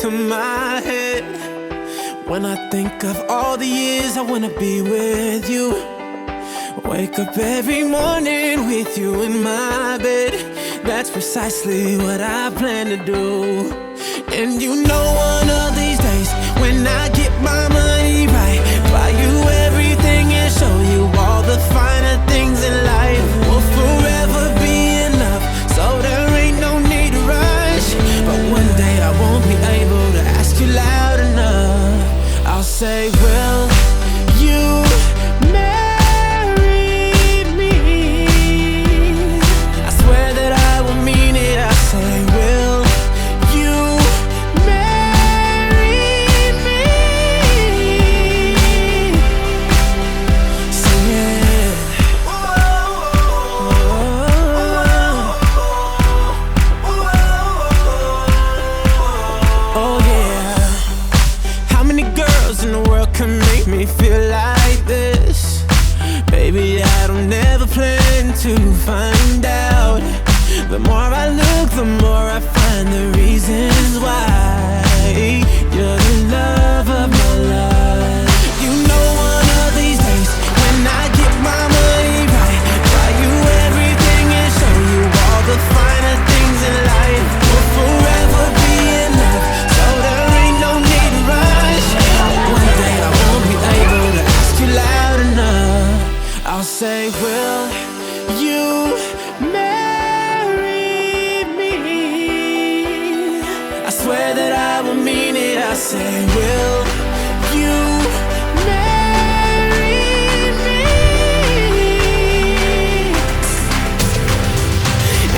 to my head when I think of all the years I wanna be with you. Wake up every morning with you in my bed. That's precisely what I plan to do. And you know one of these days when I get my money right, buy you everything and show you all the finer things in life. We'll forever be enough, so there ain't no need to rush. But one day I won't be able to ask you loud enough. I'll say, will you marry me? I swear that I will mean it. I say, will you marry me? Sing it. Oh yeah. How many girls in the world can make me feel like this? Baby, I don't never plan to find out. The more I look, the more I find the reasons why you're the love of my life. You know one of these days when I get my money right, buy you everything and show you all the finer things in life. We'll forever be enough, so there ain't no need to rush. One day I won't be able to ask you loud enough. I'll say, will you marry me? I swear that I will mean it. I say, will you marry me?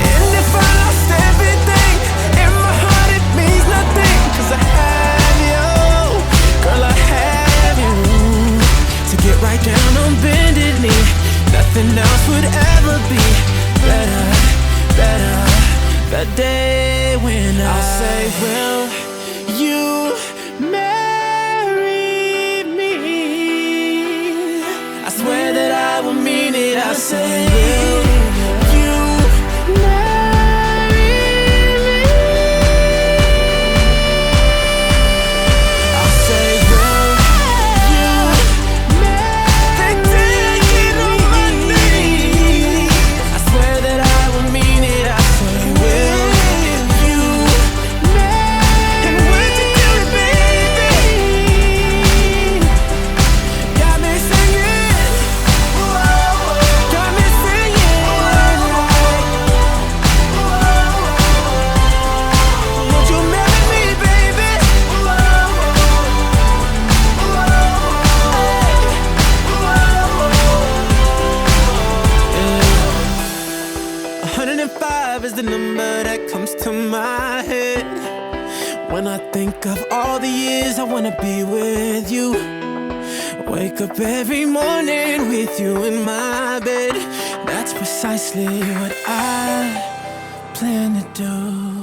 And if I lost everything in my heart, it means nothing, 'cause I have you. Girl, I have you to get right down on bended knee. Nothing else would ever be better, better. The day when I'll say, will you marry me? I swear that I will mean it. I say, will you marry me? I'll say, will you marry me? I swear that I will mean it. I say, will you marry? And would you do it, baby? Got me singing, got me singing. Would you marry me, baby? Yeah. 105 is the number that comes to my head when I think of all the years I wanna be with you. Wake up every morning with you in my bed. That's precisely what I plan to do.